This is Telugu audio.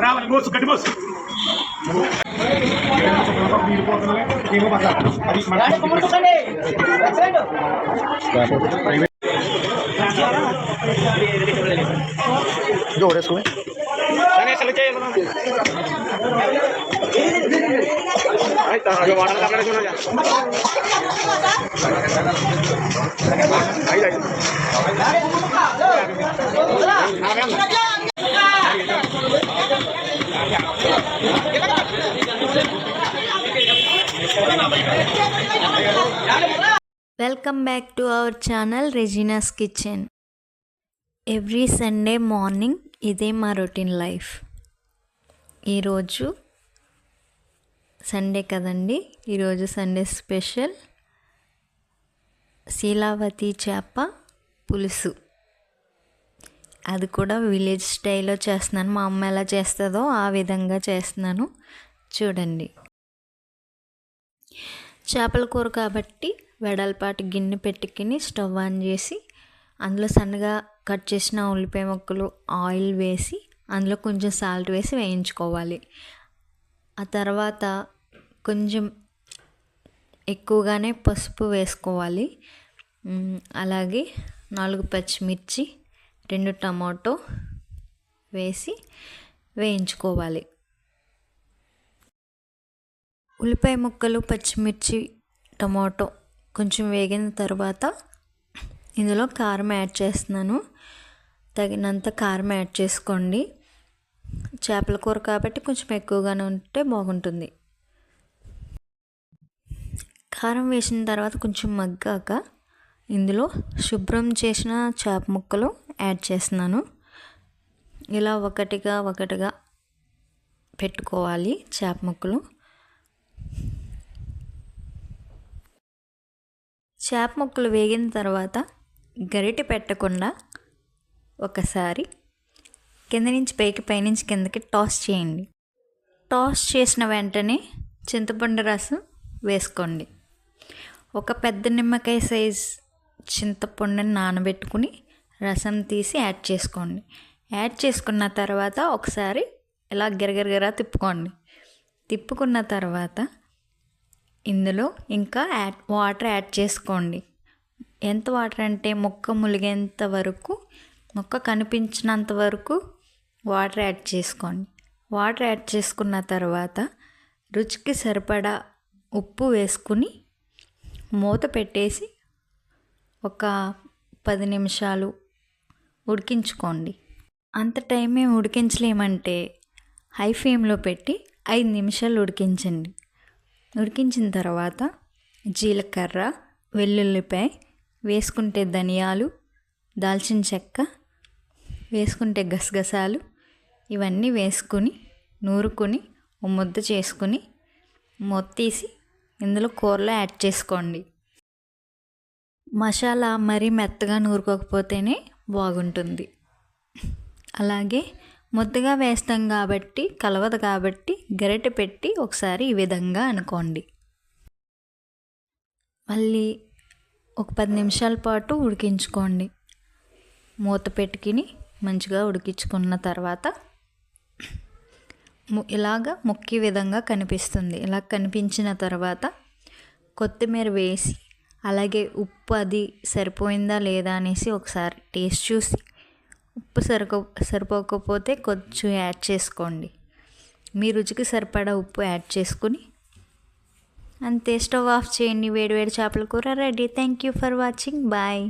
రావాలి మోసు గట్టి మోసు जोड़ेसको welcome back to our channel Regina's kitchen. Every Sunday morning ఇదే మా రొటీన్ లైఫ్. ఈరోజు సండే కదండి, ఈరోజు సండే స్పెషల్ శీలావతి చేప పులుసు. అది కూడా విలేజ్ స్టైల్లో చేస్తున్నాను. మా అమ్మ ఎలా చేస్తుందో ఆ విధంగా చేస్తున్నాను, చూడండి. చేపల కూర కాబట్టి వెడల్పాటి గిన్నె పెట్టుకుని స్టవ్ ఆన్ చేసి అందులో సన్నగా కట్ చేసిన ఉల్లిపాయ ముక్కలు, ఆయిల్ వేసి అందులో కొంచెం సాల్ట్ వేసి వేయించుకోవాలి. ఆ తర్వాత కొంచెం ఎక్కువగానే పసుపు వేసుకోవాలి. అలాగే 4 పచ్చిమిర్చి, 2 టమాటో వేసి వేయించుకోవాలి. ఉల్లిపాయ ముక్కలు, పచ్చిమిర్చి, టమాటో కొంచెం వేగిన తర్వాత ఇందులో కారం యాడ్ చేస్తున్నాను. తగినంత కారం యాడ్ చేసుకోండి. చేపల కూర కాబట్టి కొంచెం ఎక్కువగానే ఉంటే బాగుంటుంది. కారం వేసిన తర్వాత కొంచెం మగ్గాక ఇందులో శుభ్రం చేసిన చేప ముక్కలు యాడ్ చేస్తున్నాను. ఇలా ఒకటిగా పెట్టుకోవాలి చేప ముక్కలు. చేప ముక్కలు వేగిన తర్వాత గరిటె పెట్టకుండా ఒకసారి కింద నుంచి పైకి, పైనుంచి కిందకి టాస్ చేయండి. టాస్ చేసిన వెంటనే చింతపండు రసం వేసుకోండి. ఒక పెద్ద నిమ్మకాయ సైజ్ చింతపండుని నానబెట్టుకుని రసం తీసి యాడ్ చేసుకోండి. యాడ్ చేసుకున్న తర్వాత ఒకసారి ఇలా గిరగిరగిరా తిప్పుకోండి. తిప్పుకున్న తర్వాత ఇందులో ఇంకా వాటర్ యాడ్ చేసుకోండి. ఎంత వాటర్ అంటే ముక్క ములిగేంత వరకు, ముక్క కనిపించినంత వరకు వాటర్ యాడ్ చేసుకోండి. వాటర్ యాడ్ చేసుకున్న తర్వాత రుచికి సరిపడా ఉప్పు వేసుకుని మూత పెట్టేసి ఒక 10 నిమిషాలు ఉడికించుకోండి. అంత టైమే ఉడికించలేమంటే హై ఫ్లేమ్లో పెట్టి 5 నిమిషాలు ఉడికించండి. ఉడికించిన తర్వాత జీలకర్ర, వెల్లుల్లిపాయ వేసుకుంటే, ధనియాలు, దాల్చిన చెక్క వేసుకుంటే, గసగసాలు ఇవన్నీ వేసుకుని నూరుకొని ముద్ద చేసుకుని మూత తీసి ఇందులో కూరలో యాడ్ చేసుకోండి. మసాలా మరీ మెత్తగా నూరుకోకపోతేనే బాగుంటుంది. అలాగే ముద్దగా వేస్తాం కాబట్టి కలవదు కాబట్టి గరిటె పెట్టి ఒకసారి ఈ విధంగా అనుకోండి. మళ్ళీ ఒక 10 నిమిషాల పాటు ఉడికించుకోండి. మూత పెట్టుకుని మంచిగా ఉడికించుకున్న తర్వాత ఇలాగా ముక్కి విధంగా కనిపిస్తుంది. ఇలా కనిపించిన తర్వాత కొత్తిమీర వేసి, అలాగే ఉప్పు అది సరిపోయిందా లేదా అనేసి ఒకసారి టేస్ట్ చూసి, ఉప్పు సరిపోకపోతే కొంచెం యాడ్ చేసుకోండి. మీ రుచికి సరిపడా ఉప్పు యాడ్ చేసుకుని అంతే, స్టవ్ ఆఫ్ చేయండి. వేడివేడి చేపల కూర ready. Thank you for watching. Bye.